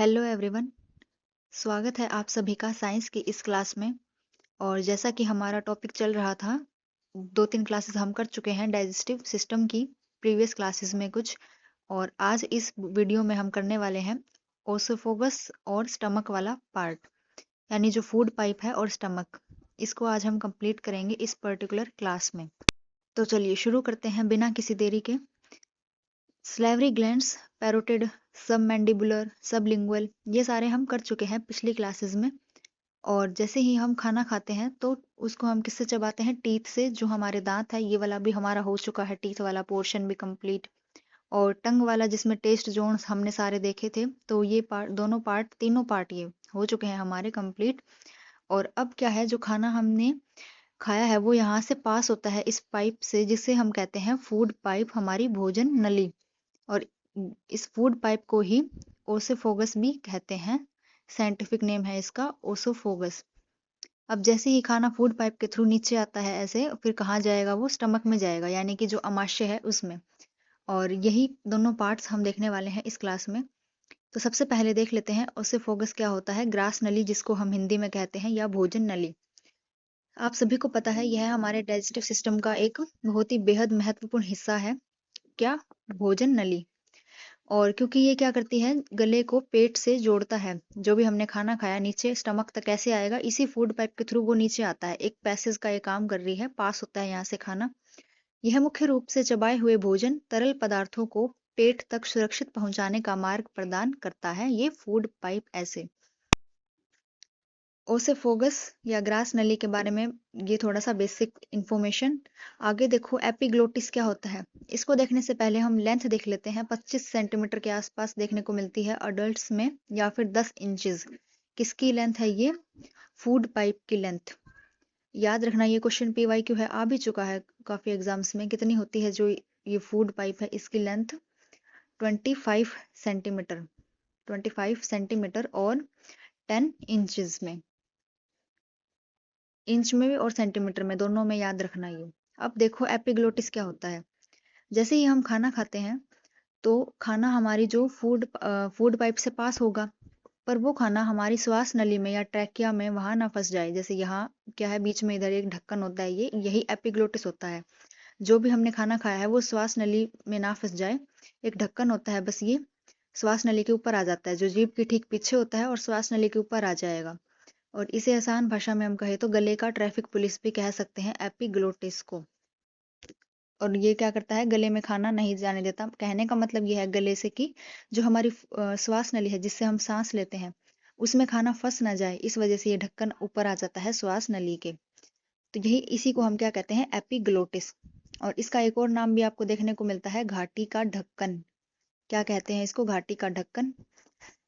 Hello everyone. स्वागत है आप सभी का साइंस की इस क्लास में। और जैसा कि हमारा टॉपिक चल रहा था, 2-3 क्लासेस हम कर चुके हैं डाइजेस्टिव सिस्टम की, प्रीवियस क्लासेस में कुछ। और आज इस वीडियो में हम करने वाले हैं ओसोफोगस और स्टमक वाला पार्ट, यानी जो फूड पाइप है और स्टमक। इसको आज हम कंप्लीट करेंगे इस पर्टिकुलर क्लास में। तो चलिए शुरू करते हैं बिना किसी देरी के। Slavery glands, parotid, submandibular, sublingual, ये सारे हम कर चुके हैं पिछली क्लासेस में। और जैसे ही हम खाना खाते हैं तो उसको हम किससे चबाते हैं? टीथ से। जो हमारे दांत है, ये वाला भी हमारा हो चुका है, टीथ वाला पोर्शन भी कंप्लीट। और टंग वाला जिसमें टेस्ट जोन्स हमने सारे देखे थे, तो ये पार्ट, दोनों पार्ट, तीनों पार्ट ये हो चुके हैं हमारे कंप्लीट। और अब क्या है, जो खाना हमने खाया है वो यहाँ से पास होता है इस पाइप से, जिसे हम कहते हैं फूड पाइप, हमारी भोजन नली। और इस फूड पाइप को ही ओसोफोगस भी कहते हैं। साइंटिफिक नेम है इसका ओसोफोगस। अब जैसे ही खाना फूड पाइप के थ्रू नीचे आता है ऐसे, फिर कहाँ जाएगा? वो स्टमक में जाएगा, यानी कि जो अमाशय है उसमें। और यही दोनों पार्ट्स हम देखने वाले हैं इस क्लास में। तो सबसे पहले देख लेते हैं ओसोफोगस क्या होता है। ग्रास नली, जिसको हम हिंदी में कहते हैं, या भोजन नली। आप सभी को पता है यह हमारे डाइजेस्टिव सिस्टम का एक बहुत ही बेहद महत्वपूर्ण हिस्सा है। क्या? भोजन नली। और क्योंकि ये क्या करती है, गले को पेट से जोड़ता है। जो भी हमने खाना खाया नीचे स्टमक तक कैसे आएगा? इसी फूड पाइप के थ्रू वो नीचे आता है। एक पैसेज का ये काम कर रही है, पास होता है यहाँ से खाना। यह मुख्य रूप से चबाए हुए भोजन तरल पदार्थों को पेट तक सुरक्षित पहुंचाने का मार्ग प्रदान करता है, ये फूड पाइप ऐसे। ओसेफोगस या ग्रास नली के बारे में ये थोड़ा सा बेसिक इंफॉर्मेशन। आगे देखो एपिग्लोटिस क्या होता है। इसको देखने से पहले हम लेंथ देख लेते हैं। 25 सेंटीमीटर के आसपास देखने को मिलती है अडल्ट्स में, या फिर 10 इंचेस। किसकी लेंथ है ये? फूड पाइप की लेंथ। याद रखना, ये क्वेश्चन PYQ है, आ भी चुका है काफी एग्जाम्स में। कितनी होती है जो ये फूड पाइप है, इसकी लेंथ 25 सेंटीमीटर। 25 सेंटीमीटर और 10 इंचेस में। इंच में भी और सेंटीमीटर में, दोनों में याद रखना ये। अब देखो एपिग्लोटिस क्या होता है। जैसे ही हम खाना खाते हैं तो खाना हमारी जो फूड पाइप से पास होगा, पर वो खाना हमारी श्वास नली में या ट्रैकिया में वहां ना फंस जाए। जैसे यहाँ क्या है, बीच में इधर एक ढक्कन होता है, ये यही एपिग्लोटिस होता है। जो भी हमने खाना खाया है वो श्वास नली में ना फंस जाए। एक ढक्कन होता है, बस ये श्वास नली के ऊपर आ जाता है, जो जीभ के ठीक पीछे होता है, और श्वास नली के ऊपर आ जाएगा। और इसे आसान भाषा में हम कहें तो गले का ट्रैफिक पुलिस भी कह सकते हैं, एपिग्लोटिस को। और ये क्या करता है? गले में खाना नहीं जाने देता। कहने का मतलब ये है गले से कि जो हमारी श्वास नली है, जिससे हम सांस लेते हैं, उसमें खाना फंस ना जाए, इस वजह से ये ढक्कन ऊपर आ जाता है श्वास नली के। तो यही, इसी को हम क्या कहते हैं? एपिग्लोटिस। और इसका एक और नाम भी आपको देखने को मिलता है, घाटी का ढक्कन। क्या कहते हैं इसको? घाटी का ढक्कन।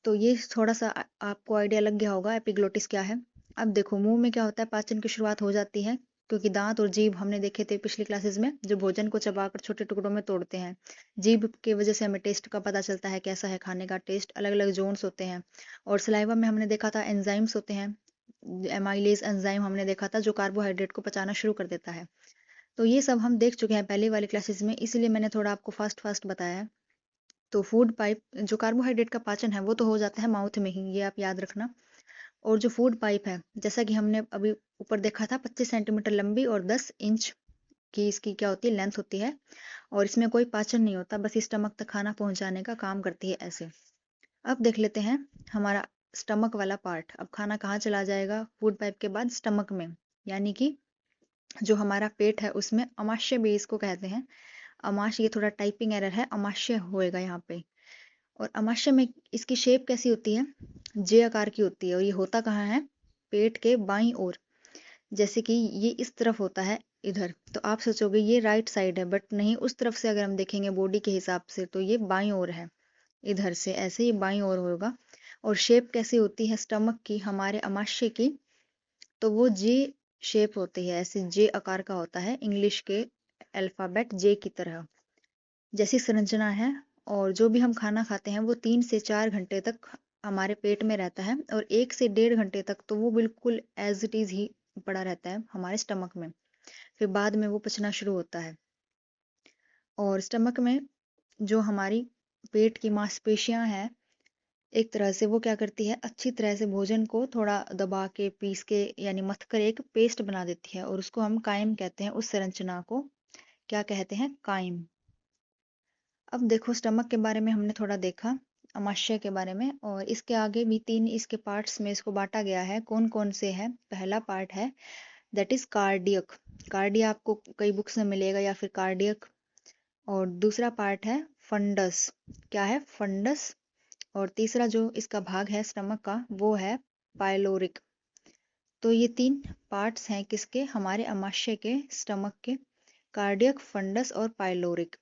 तो ये थोड़ा सा आपको आइडिया लग गया होगा एपिग्लोटिस क्या है। अब देखो मुंह में क्या होता है, पाचन की शुरुआत हो जाती है, क्योंकि दांत और जीभ हमने देखे थे पिछली क्लासेस में, जो भोजन को चबाकर छोटे टुकड़ों में तोड़ते हैं। जीभ की वजह से हमें टेस्ट का पता चलता है, कैसा है खाने का टेस्ट। अलग अलग जोन्स होते हैं। और सलाइवा में हमने देखा था एंजाइम्स होते हैं। एमाइलेज एंजाइम हमने देखा था, जो कार्बोहाइड्रेट को पचाना शुरू कर देता है। तो ये सब हम देख चुके हैं पहले वाली क्लासेस में, इसलिए मैंने थोड़ा आपको फास्ट फास्ट बताया है। तो फूड पाइप, जो कार्बोहाइड्रेट का पाचन है वो तो हो जाता है माउथ में ही, ये आप याद रखना। और जो फूड पाइप है, जैसा कि हमने अभी ऊपर देखा था, 25 सेंटीमीटर लंबी और 10 इंच की इसकी क्या होती है? लेंथ होती है। और इसमें कोई पाचन नहीं होता, बस स्टमक तक खाना पहुंचाने का काम करती है ऐसे। अब देख लेते हैं हमारा स्टमक वाला पार्ट। अब खाना कहाँ चला जाएगा फूड पाइप के बाद? स्टमक में। यानी कि जो हमारा पेट है उसमें अमाशय भी इसको कहते हैं। अमाशय, ये थोड़ा टाइपिंग एरर है, अमाशय होएगा यहाँ पे। और अमाशय में इसकी शेप कैसी होती है? जे आकार की होती है। और ये होता कहाँ है? पेट के बाईं ओर। जैसे कि ये इस तरफ होता है इधर, तो आप सोचोगे ये राइट साइड है, बट नहीं, उस तरफ से अगर हम देखेंगे बॉडी के हिसाब से तो ये बाईं ओर है। इधर से ऐसे ही बाईं ओर होगा। और शेप कैसी होती है स्टमक की, हमारे अमाशय की? तो वो जे शेप होती है, ऐसे जे आकार का होता है, इंग्लिश के अल्फाबेट जे की तरह जैसी संरचना है। और जो भी हम खाना खाते हैं वो 3 से 4 घंटे तक हमारे पेट में रहता है, और 1 से 1.5 घंटे तक तो वो बिल्कुल एज इट इज ही पड़ा रहता है हमारे स्टमक में। फिर बाद में वो पचना शुरू होता है। और स्टमक में जो हमारी पेट की मांसपेशियां हैं, एक तरह से वो क्या करती है, अच्छी तरह से भोजन को थोड़ा दबा के, पीस के यानी मथ कर एक पेस्ट बना देती है और उसको हम काइम कहते हैं। उस संरचना को क्या कहते हैं, काइम। अब देखो स्टमक के बारे में हमने थोड़ा देखा, अमाशय के बारे में, और इसके आगे भी 3 इसके पार्ट्स में इसको बांटा गया है। कौन कौन से हैं? पहला पार्ट है दैट इज कार्डियक। कार्डिया आपको कई बुक्स में मिलेगा, या फिर कार्डियक। और दूसरा पार्ट है फंडस। क्या है? फंडस। और तीसरा जो इसका भाग है स्टमक का, वो है पाइलोरिक। तो ये 3 पार्ट्स हैं किसके? हमारे अमाशय के, स्टमक के। कार्डियक, फंडस और पाइलोरिक।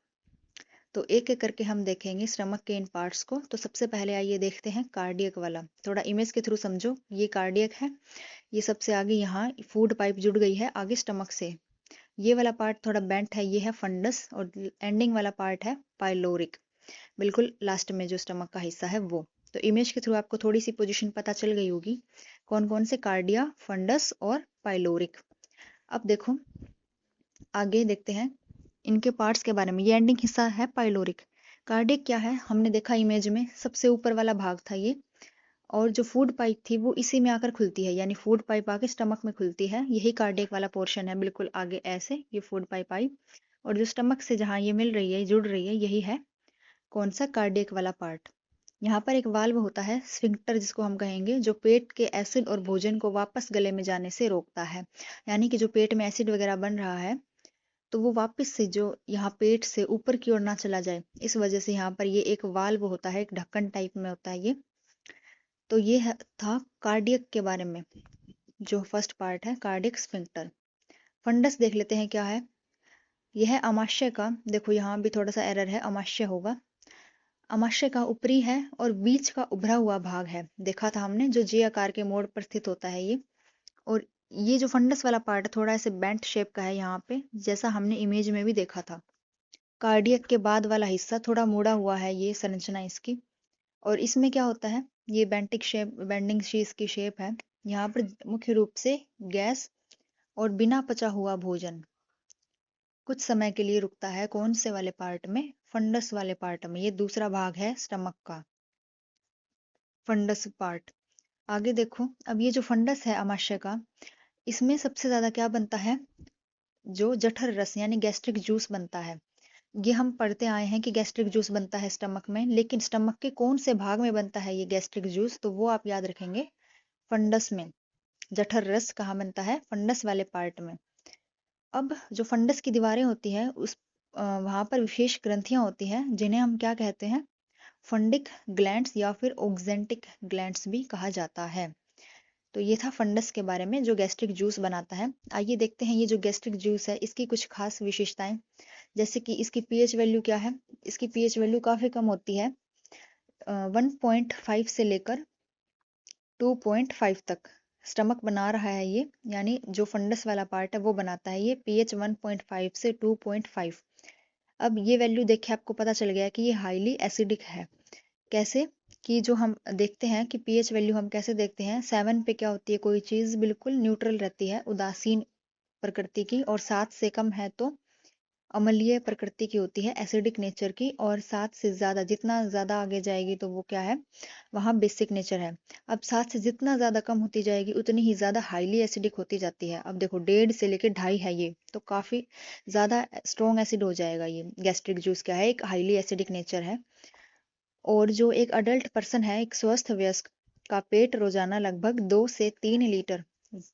तो एक एक करके हम देखेंगे स्टमक के इन पार्ट्स को। तो सबसे पहले आइए देखते हैं कार्डियक वाला। थोड़ा इमेज के थ्रू समझो। ये कार्डियक है, ये सबसे आगे यहाँ फूड पाइप जुड़ गई है आगे स्टमक से। ये वाला पार्ट थोड़ा बेंट है, ये है फंडस। और एंडिंग वाला पार्ट है पाइलोरिक, बिल्कुल लास्ट में जो स्टमक का हिस्सा है वो। तो इमेज के थ्रू आपको थोड़ी सी पोजीशन पता चल गई होगी, कौन कौन से, कार्डिया, फंडस और पाइलोरिक। अब देखो आगे देखते हैं इनके पार्ट्स के बारे में। ये एंडिंग हिस्सा है पाइलोरिक। कार्डियक क्या है? हमने देखा इमेज में, सबसे ऊपर वाला भाग था ये। और जो फूड पाइप थी वो इसी में आकर खुलती है, यानी फूड पाइप आके स्टमक में खुलती है। यही कार्डियक वाला पोर्शन है, बिल्कुल आगे ऐसे ये फूड पाइप आई। और जो स्टमक से जहाँ ये मिल रही है, जुड़ रही है, यही है कौन सा, कार्डियक वाला पार्ट। यहाँ पर एक वाल्व होता है, स्फिंक्टर जिसको हम कहेंगे, जो पेट के एसिड और भोजन को वापस गले में जाने से रोकता है। यानी कि जो पेट में एसिड वगैरह बन रहा है, तो वो वापस से जो यहाँ पेट से ऊपर की ओर ना चला जाए, इस वजह से यहाँ पर ये एक वाल्व होता है, एक ढक्कन टाइप में होता है ये। तो ये था कार्डियक के बारे में, जो फर्स्ट पार्ट है कार्डियक स्फिंक्टर। फंडस देख लेते हैं क्या है। यह है अमाशय का। देखो यहाँ भी थोड़ा सा एरर है, अमाशय होगा। अमाशय का ऊपरी है और बीच का उभरा हुआ भाग है, देखा था हमने, जो जे आकार के मोड़ पर स्थित होता है ये। और ये जो फंडस वाला पार्ट थोड़ा ऐसे बेंट शेप का है यहाँ पे, जैसा हमने इमेज में भी देखा था। कार्डियक के बाद वाला हिस्सा थोड़ा मुड़ा हुआ है, ये संरचना इसकी। और इसमें क्या होता है, ये बेंटिक शेप, बेंडिंग सी इसकी शेप है। यहाँ पर मुख्य रूप से गैस और बिना पचा हुआ भोजन कुछ समय के लिए रुकता है। कौन से वाले पार्ट में? फंडस वाले पार्ट में। ये दूसरा भाग है स्टमक का, फंडस पार्ट। आगे देखो, अब ये जो फंडस है अमाशय का, इसमें सबसे ज्यादा क्या बनता है, जो जठर रस यानी गैस्ट्रिक जूस बनता है। ये हम पढ़ते आए हैं कि गैस्ट्रिक जूस बनता है स्टमक में, लेकिन स्टमक के कौन से भाग में बनता है ये गैस्ट्रिक जूस, तो वो आप याद रखेंगे, फंडस में। जठर रस कहाँ बनता है? फंडस वाले पार्ट में। अब जो फंडस की दीवारें होती है, उस वहां पर विशेष ग्रंथियां होती हैं, जिन्हें हम क्या कहते हैं, फंडिक ग्लैंड्स या फिर ऑक्जेंटिक ग्लैंड्स भी कहा जाता है। तो ये था फंडस के बारे में, जो गैस्ट्रिक जूस बनाता है। आइए देखते हैं ये जो गैस्ट्रिक जूस है, इसकी कुछ खास विशेषताएं। जैसे कि इसकी पीएच वैल्यू क्या है? इसकी पीएच वैल्यू काफी कम होती है, 1.5 से लेकर 2.5 तक। स्टमक बना रहा है ये, यानी जो फंडस वाला पार्ट है वो बनाता है ये, पीएच 1.5 से 2.5। अब ये वैल्यू देख के आपको पता चल गया कि ये हाईली एसिडिक है। कैसे? कि जो हम देखते हैं कि पीएच वैल्यू हम कैसे देखते हैं, 7 पे क्या होती है, कोई चीज बिल्कुल न्यूट्रल रहती है, उदासीन प्रकृति की, और 7 से कम है तो अम्लीय प्रकृति की होती है, एसिडिक नेचर की। और 7 से ज्यादा, जितना ज्यादा आगे जाएगी तो वो क्या है, वहां बेसिक नेचर है। अब 7 से जितना ज्यादा कम होती जाएगी, उतनी ही ज्यादा हाईली एसिडिक होती जाती है। अब देखो 1.5 से लेकर 2.5 है ये, तो काफी ज्यादा स्ट्रॉन्ग एसिड हो जाएगा ये। गैस्ट्रिक जूस क्या है, एक हाईली एसिडिक नेचर है। और जो एक अडल्ट पर्सन है, एक स्वस्थ वयस्क का पेट रोजाना लगभग 2 से 3 लीटर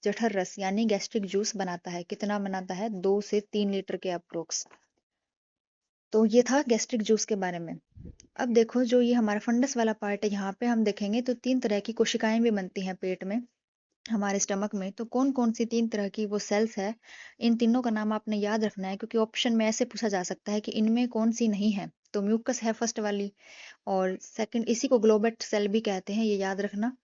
जठर रस यानी गैस्ट्रिक जूस बनाता है। कितना बनाता है? 2 से 3 लीटर के अप्रोक्स। तो ये था गैस्ट्रिक जूस के बारे में। अब देखो जो ये हमारा फंडस वाला पार्ट है, यहाँ पे हम देखेंगे तो 3 तरह की कोशिकाएं भी बनती हैं पेट में, हमारे स्टमक में। तो कौन कौन सी 3 तरह की वो सेल्स है, इन तीनों का नाम आपने याद रखना है, क्योंकि ऑप्शन में ऐसे पूछा जा सकता है कि इनमें कौन सी नहीं है। तो म्यूकस है फर्स्ट वाली, और सेकंड इसी को ग्लोबेट सेल भी कहते हैं, ये याद रखना।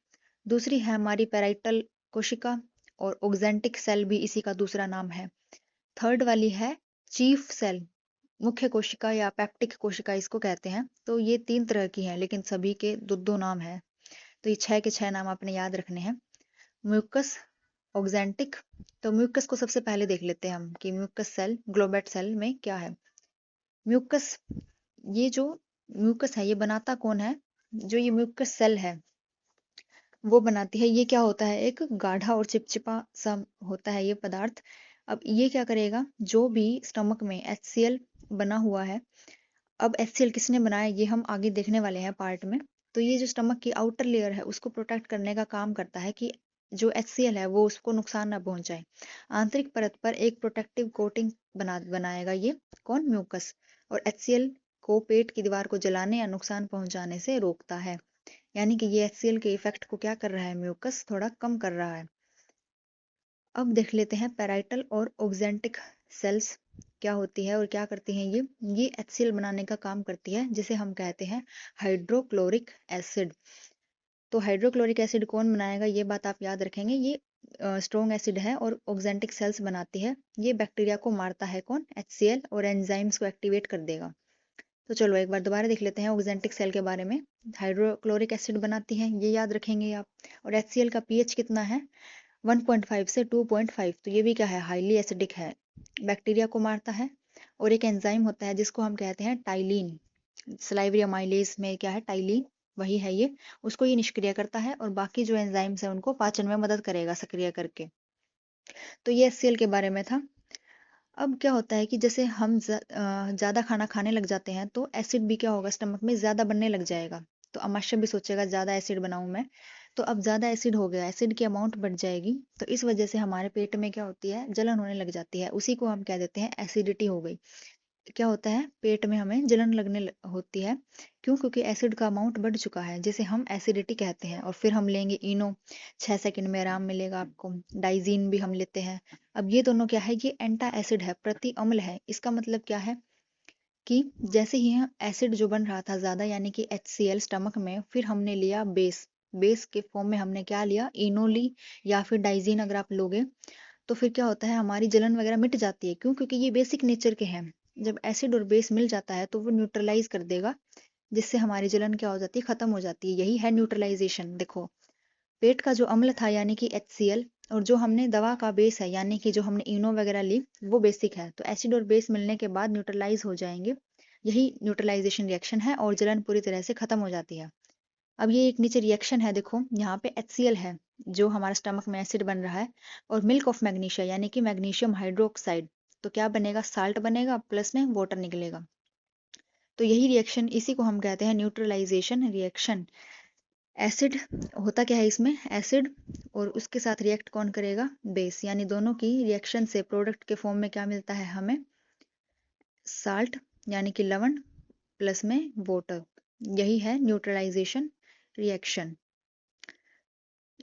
दूसरी है हमारी पैराइटल कोशिका, और ऑक्जेंटिक सेल भी इसी का दूसरा नाम है। थर्ड वाली है चीफ सेल, मुख्य कोशिका या पेप्टिक कोशिका इसको कहते हैं। तो ये 3 तरह की हैं, लेकिन सभी के दो दो नाम हैं। तो ये 6 के 6 नाम आपने याद रखने हैं। Mucus, oxyntic. तो म्यूकस को सबसे पहले देख लेते हैं हम कि म्यूकस सेल ग्लोबेट सेल में क्या है। म्यूकस, ये जो म्यूकस है ये बनाता कौन है? जो ये म्यूकस सेल है वो बनाती है। ये क्या होता है, एक गाढ़ा और चिपचिपा सा होता है ये पदार्थ। अब ये क्या करेगा, जो भी स्टमक में HCl बना हुआ है, अब HCl किसने बनाया ये हम आगे देखने वाले हैं पार्ट में। तो ये जो स्टमक की आउटर लेयर है उसको प्रोटेक्ट करने का काम करता है कि जो HCl है वो उसको नुकसान ना पहुंचाए। आंतरिक परत पर एक प्रोटेक्टिव कोटिंग बनाएगा ये कौन, म्यूकस। और HCl को पेट की दीवार को जलाने या नुकसान पहुंचाने से रोकता है। यानी कि ये HCl के इफेक्ट को क्या कर रहा है, म्यूकस थोड़ा कम कर रहा है। अब देख लेते हैं पैराइटल और ऑक्जेंटिक सेल्स क्या होती है और क्या करती हैं। ये HCl बनाने का काम करती है, जिसे हम कहते हैं हाइड्रोक्लोरिक एसिड। तो हाइड्रोक्लोरिक एसिड कौन बनाएगा ये बात आप याद रखेंगे। ये स्ट्रॉन्ग एसिड है और ऑक्जेंटिक सेल्स बनाती है। ये बैक्टीरिया को मारता है कौन, HCl, और एंजाइम्स को एक्टिवेट कर देगा। तो चलो एक बार दोबारा देख लेते हैं ऑक्जेंटिक सेल के बारे में। हाइड्रोक्लोरिक एसिड बनाती है, ये याद रखेंगे आप। और HCl का pH कितना है, 1.5 से 2.5। तो ये भी क्या है, हाईली एसिडिक है, बैक्टीरिया को मारता है। और एक एंजाइम होता है जिसको हम कहते हैं टाइलिन, सलाइवरी अमाइलेज में क्या है, टाइलिन, वही है ये। उसको ये निष्क्रिय करता है और बाकी जो एंजाइम्स है उनको पाचन में मदद करेगा सक्रिय करके। तो ये HCl के बारे में था। अब क्या होता है कि जैसे हम ज़्यादा खाना खाने लग जाते हैं तो एसिड भी क्या होगा, स्टमक में ज़्यादा बनने लग जाएगा। तो अमाशय भी सोचेगा ज़्यादा एसिड बनाऊं मैं। तो अब ज़्यादा एसिड हो गया, एसिड की अमाउंट बढ़ जाएगी। तो इस वजह से हमारे पेट में क्या होती है, जलन होने लग जाती है। उसी को हम कह देते हैं एसिडिटी हो गई। क्या होता है, पेट में हमें जलन होती है। क्यों, क्योंकि एसिड का अमाउंट बढ़ चुका है, जिसे हम एसिडिटी कहते हैं। और फिर हम लेंगे इनो, 6 सेकंड में आराम मिलेगा आपको। डाइजीन भी हम लेते हैं। अब ये दोनों क्या है, ये एंटा एसिड है, प्रति अम्ल है। इसका मतलब क्या है कि जैसे ही एसिड जो बन रहा था ज्यादा, यानी कि HCl स्टमक में, फिर हमने लिया बेस। बेस के फॉर्म में हमने क्या लिया, इनो ली, या फिर डाइजीन अगर आप लोगे। तो फिर क्या होता है, हमारी जलन वगैरह मिट जाती है। क्यों, क्योंकि ये बेसिक नेचर के हैं। जब एसिड और बेस मिल जाता है तो वो न्यूट्रलाइज कर देगा, जिससे हमारी जलन क्या हो जाती है, खत्म हो जाती है। यही है न्यूट्रलाइजेशन। देखो, पेट का जो अम्ल था यानी कि HCl, और जो हमने दवा का बेस है यानी कि जो हमने इनो वगैरह ली, वो बेसिक है। तो एसिड और बेस मिलने के बाद न्यूट्रलाइज हो जाएंगे। यही न्यूट्रलाइजेशन रिएक्शन है और जलन पूरी तरह से खत्म हो जाती है। अब ये एक नीचे रिएक्शन है, देखो यहाँ पे HCl है जो हमारा स्टमक में एसिड बन रहा है, और मिल्क ऑफ मैग्नीशिया यानी कि मैग्नीशियम हाइड्रोक्साइड। तो क्या बनेगा, साल्ट बनेगा, प्लस में वाटर निकलेगा। तो यही रिएक्शन, इसी को हम कहते हैं न्यूट्रलाइजेशन रिएक्शन। एसिड होता क्या है इसमें, एसिड और उसके साथ रिएक्ट कौन करेगा, बेस। यानी दोनों की रिएक्शन से प्रोडक्ट के फॉर्म में क्या मिलता है हमें, साल्ट यानी कि लवण, प्लस में वाटर। यही है न्यूट्रलाइजेशन रिएक्शन।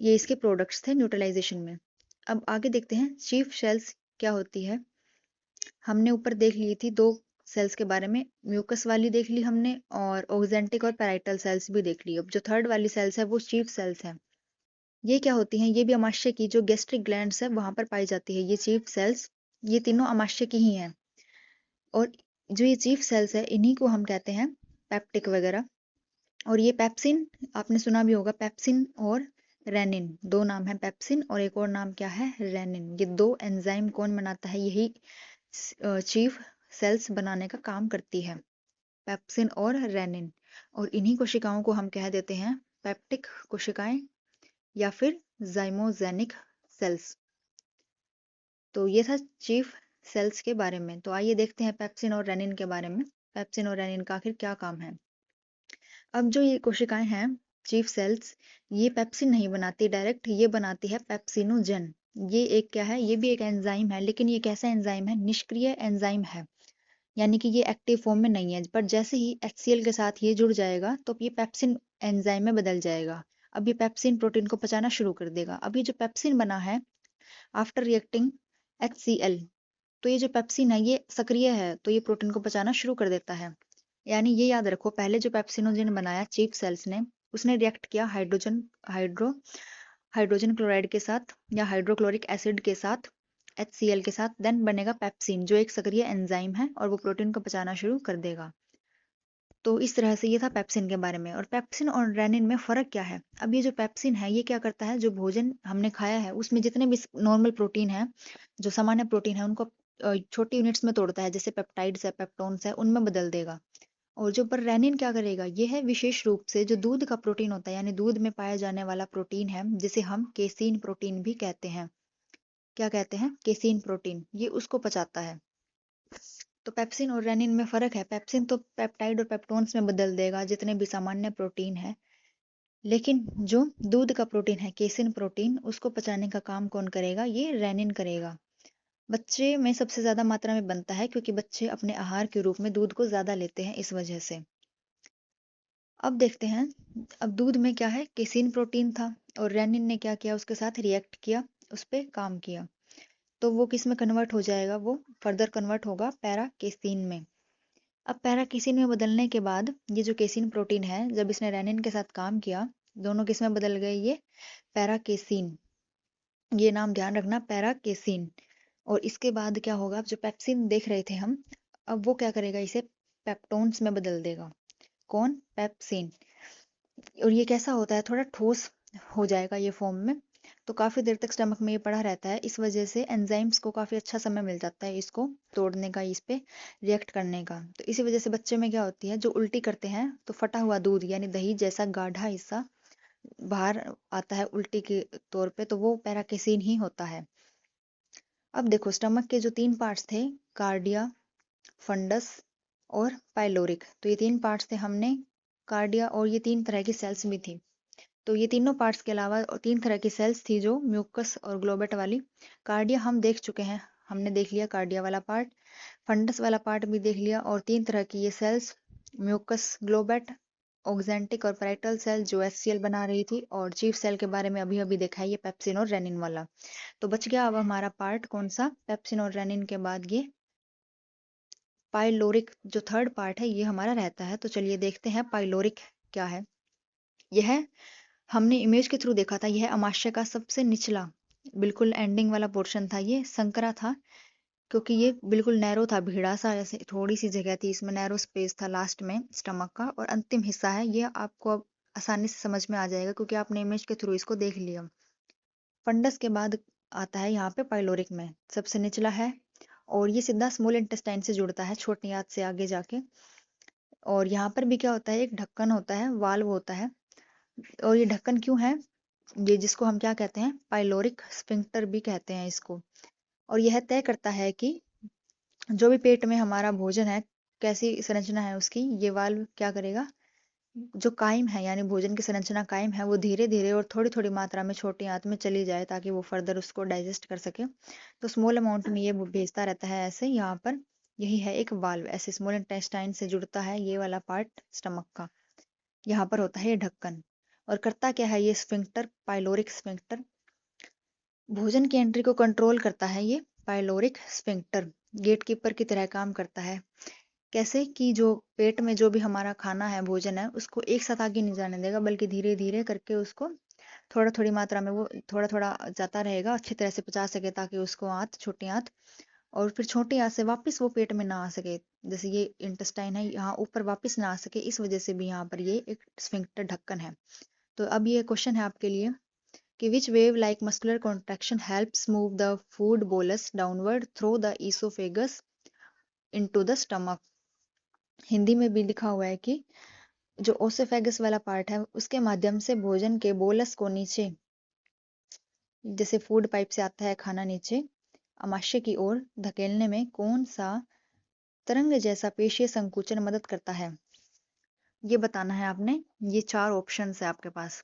ये इसके प्रोडक्ट्स थे न्यूट्रलाइजेशन में। अब आगे देखते हैं चीफ सेल्स क्या होती है। हमने ऊपर देख ली थी दो सेल्स के बारे में, म्यूकस वाली देख ली हमने, और ऑक्जेंटिक और पैराइटल सेल्स भी देख ली। अब जो थर्ड वाली सेल्स है वो चीफ सेल्स है। ये क्या होती हैं, ये भी अमाशय की जो गैस्ट्रिक ग्लैंड्स है वहां पर पाई जाती है ये चीफ सेल्स। ये तीनों अमाशय की ही हैं। और जो ये चीफ सेल्स है इन्हीं को हम कहते हैं पेप्टिक वगैरह। और ये पेप्सिन, आपने सुना भी होगा, पेप्सिन और रेनिन, दो नाम है, पेप्सिन और एक और नाम क्या है, रेनिन। ये दो एंजाइम कौन बनाता है, यही चीफ सेल्स बनाने का काम करती है, पेप्सिन और रेनिन। और इन्हीं कोशिकाओं को हम कह देते हैं पेप्टिक कोशिकाएं या फिर जाइमोजेनिक सेल्स। तो ये था चीफ सेल्स के बारे में। तो आइए देखते हैं पेप्सिन और रेनिन के बारे में। पेप्सिन और रेनिन का आखिर क्या काम है। अब जो ये कोशिकाएं हैं चीफ सेल्स, ये पेप्सिन नहीं बनाती डायरेक्ट, ये बनाती है पेप्सिनोजन। ये एक क्या है, ये भी एक एंजाइम है, लेकिन ये कैसा एंजाइम है, निष्क्रिय एंजाइम है। यानी कि ये एक्टिव फॉर्म में नहीं है। पर जैसे ही HCl के साथ ये जुड़ जाएगा तो ये पेप्सिन एंजाइम में बदल जाएगा। अब ये पेप्सिन प्रोटीन को पचाना शुरू कर देगा। अब ये जो पेप्सिन बना है आफ्टर रिएक्टिंग HCl, तो ये जो पेप्सिन है ये सक्रिय है, तो ये प्रोटीन को पचाना शुरू कर देता है। यानी ये याद रखो, पहले जो पेप्सिनोजन बनाया चीफ सेल्स ने, उसने रिएक्ट किया हाइड्रोजन क्लोराइड के साथ या हाइड्रोक्लोरिक एसिड के साथ, HCl के साथ, देन बनेगा पेप्सिन जो एक सक्रिय एंजाइम है और वो प्रोटीन को पचाना शुरू कर देगा। तो इस तरह से ये था पेप्सिन के बारे में। और पेप्सिन और रेनिन में फर्क क्या है। अब ये जो पेप्सिन है ये क्या करता है, जो भोजन हमने खाया है उसमें जितने भी नॉर्मल प्रोटीन है, जो सामान्य प्रोटीन है, उनको छोटी यूनिट्स में तोड़ता है, जैसे पेप्टाइड्स है, पेप्टोन्स है, उनमें बदल देगा। और जो पर रेनिन क्या करेगा, ये है विशेष रूप से जो दूध का प्रोटीन होता है, यानी दूध में पाया जाने वाला प्रोटीन है, जिसे हम केसीन प्रोटीन भी कहते हैं। क्या कहते हैं? Casein protein. ये उसको पचाता है। तो पेप्सिन और रेनिन में फर्क है। पेप्सिन तो पेप्टाइड और पेप्टोन्स में बदल देगा जितने भी सामान्य प्रोटीन है, लेकिन जो दूध का प्रोटीन है, केसिन प्रोटीन, उसको पचाने का काम कौन करेगा? ये रेनिन करेगा। बच्चे में सबसे ज्यादा मात्रा में बनता है क्योंकि बच्चे अपने आहार के रूप में दूध को ज्यादा लेते हैं, इस वजह से। अब देखते हैं, अब दूध में क्या है? केसिन प्रोटीन था और रेनिन ने क्या किया? उसके साथ रिएक्ट किया, उस पर काम किया। तो वो किस में कन्वर्ट हो जाएगा? वो फर्दर कन्वर्ट होगा पैरा केसिन में। अब पैरा केसिन में बदलने के बाद ये जो केसिन प्रोटीन है, जब इसने रेनिन के साथ काम किया, दोनों किस में बदल गए? ये पैरा केसिन। ये नाम ध्यान रखना, पैरा केसिन। और इसके बाद क्या होगा? अब जो पेप्सिन देख रहे थे हम, अब वो क्या करेगा? इसे पेप्टोन्स में बदल देगा। कौन? पेप्सिन। और ये कैसा होता है? थोड़ा ठोस हो जाएगा ये फॉर्म में, तो काफी देर तक स्टमक में ये पड़ा रहता है। इस वजह से एंजाइम्स को काफी अच्छा समय मिल जाता है इसको तोड़ने का, इस पे रिएक्ट करने का। तो इसी वजह से बच्चे में क्या होती है, जो उल्टी करते हैं तो फटा हुआ दूध यानी दही जैसा गाढ़ा हिस्सा बाहर आता है उल्टी के तौर पे, तो वो पैराकेसिन ही होता है। अब देखो, स्टमक के जो 3 पार्ट्स थे, कार्डिया, फंडस और पाइलोरिक, तो ये 3 पार्ट्स थे। हमने कार्डिया और ये 3 तरह की सेल्स भी थी, तो ये तीनों पार्ट्स के अलावा और 3 तरह की सेल्स थी जो म्यूकस और ग्लोबेट वाली। कार्डिया हम देख चुके हैं, हमने देख लिया कार्डिया वाला पार्ट, फंडस वाला पार्ट भी देख लिया, और 3 तरह की ये सेल्स, म्यूकस, ग्लोबेट, ऑक्जेंटिक और पैराइटल सेल जो एचसीएल बना रही थी, और चीफ सेल के बारे में अभी अभी देखा है, ये पेप्सिन और रेनिन वाला। तो बच गया अब हमारा पार्ट कौन सा? पेप्सिन और रेनिन के बाद ये पाइलोरिक, जो थर्ड पार्ट है, ये हमारा रहता है। तो चलिए देखते हैं पाइलोरिक क्या है। यह हमने इमेज के थ्रू देखा था, यह अमाशय का सबसे निचला बिल्कुल एंडिंग वाला पोर्शन था। ये संकरा था क्योंकि ये बिल्कुल नैरो था, भीड़ा सा, ऐसे थोड़ी सी जगह थी इसमें, नैरो स्पेस था लास्ट में स्टमक का। और अंतिम हिस्सा है, ये आपको अब आसानी से समझ में आ जाएगा क्योंकि आपने इमेज के थ्रू इसको देख लिया। फंडस के बाद आता है यहाँ पे पाइलोरिक में, सबसे निचला है, और ये सीधा स्मॉल इंटेस्टाइन से जुड़ता है, छोटी आंत से आगे जाके। और यहाँ पर भी क्या होता है? एक ढक्कन होता है, वाल्व होता है। और ये ढक्कन क्यों है? ये जिसको हम क्या कहते हैं? पाइलोरिक स्फिंक्टर भी कहते हैं इसको। और यह तय करता है कि जो भी पेट में हमारा भोजन है, कैसी संरचना है उसकी, ये वाल्व क्या करेगा? जो कायम है, यानी भोजन की संरचना कायम है, वो धीरे धीरे और थोड़ी थोड़ी मात्रा में छोटी आंत में चली जाए ताकि वो फर्दर उसको डाइजेस्ट कर सके। तो स्मॉल अमाउंट में ये भेजता रहता है ऐसे यहाँ पर। यही है एक वाल्व, ऐसे स्मॉल इंटेस्टाइन से जुड़ता है ये वाला पार्ट स्टमक का। यहाँ पर होता है ये ढक्कन। और करता क्या है ये स्फिंक्टर, पाइलोरिक स्फिंक्टर? भोजन की एंट्री को कंट्रोल करता है ये पाइलोरिक स्फिंक्टर, गेटकीपर की तरह काम करता है। कैसे? कि जो पेट में जो भी हमारा खाना है, भोजन है, उसको एक साथ आगे नहीं जाने देगा, बल्कि धीरे धीरे करके उसको थोड़ा थोड़ी मात्रा में वो थोड़ा थोड़ा जाता रहेगा, अच्छी तरह से पचा सके, ताकि उसको आंत, छोटी आंत, और फिर छोटी आंत से वापस वो पेट में ना आ सके। जैसे ये इंटेस्टाइन है, यहाँ ऊपर वापस ना आ सके, इस वजह से भी यहाँ पर ये एक स्फिंक्टर ढक्कन है। तो अब ये क्वेश्चन है आपके लिए कि which wave like muscular contraction helps move the food bolus downward through the esophagus into the stomach? Hindi में भी लिखा हुआ है कि जो ओसोफेगस वाला पार्ट है, उसके माध्यम से भोजन के बोलस को नीचे, जैसे फूड पाइप से आता है खाना नीचे, अमाशय की ओर धकेलने में कौन सा तरंग जैसा पेशीय संकुचन मदद करता है? ये बताना है आपने। ये 4 ऑप्शंस है आपके पास।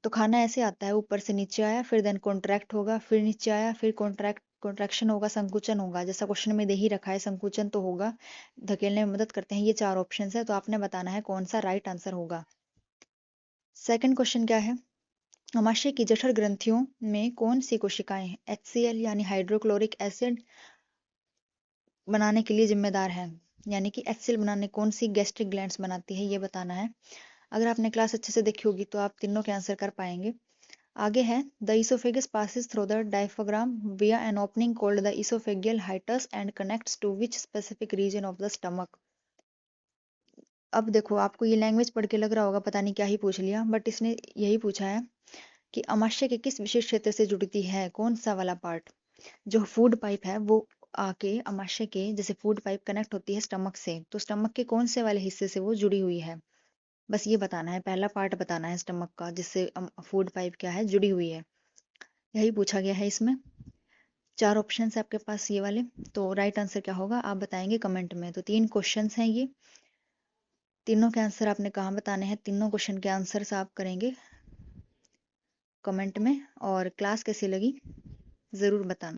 तो खाना ऐसे आता है, ऊपर से नीचे आया, फिर देन कॉन्ट्रैक्ट होगा, फिर नीचे आया, फिर कॉन्ट्रैक्शन होगा, संकुचन होगा। जैसा क्वेश्चन में दे ही रखा है, संकुचन तो होगा, धकेलने में मदद करते हैं। ये 4 ऑप्शन है, तो आपने बताना है कौन सा राइट आंसर होगा। सेकंड क्वेश्चन क्या है? अमाशय की जठर ग्रंथियों में कौन सी कोशिकाएं HCl यानी हाइड्रोक्लोरिक एसिड बनाने के लिए जिम्मेदार है? यानी कि HCl बनाने कौन सी गैस्ट्रिक ग्लैंड्स बनाती है, ये बताना है। अगर आपने क्लास अच्छे से देखी होगी तो आप तीनों के आंसर कर पाएंगे। आगे है, the oesophagus passes through the diaphragm via an opening called the esophageal hiatus and connects to which specific region of the stomach? अब देखो, आपको ये लैंग्वेज पढ़ के लग रहा होगा पता नहीं क्या ही पूछ लिया, बट इसने यही पूछा है कि अमाशय के किस विशेष क्षेत्र से जुड़ती है, कौन सा वाला पार्ट? जो फूड पाइप है वो आके अमाशय के जैसे फूड पाइप कनेक्ट होती है स्टमक से, तो स्टमक के कौन से वाले हिस्से से वो जुड़ी हुई है, बस ये बताना है, पहला पार्ट बताना है स्टमक का जिससे फूड पाइप क्या है जुड़ी हुई है। यही पूछा गया है इसमें। 4 ऑप्शन है आपके पास ये वाले, तो राइट आंसर क्या होगा आप बताएंगे कमेंट में। तो 3 क्वेश्चन हैं ये, तीनों के आंसर आपने कहाँ बताने हैं, तीनों क्वेश्चन के आंसर आप करेंगे कमेंट में। और क्लास कैसी लगी ज़रूर बताना।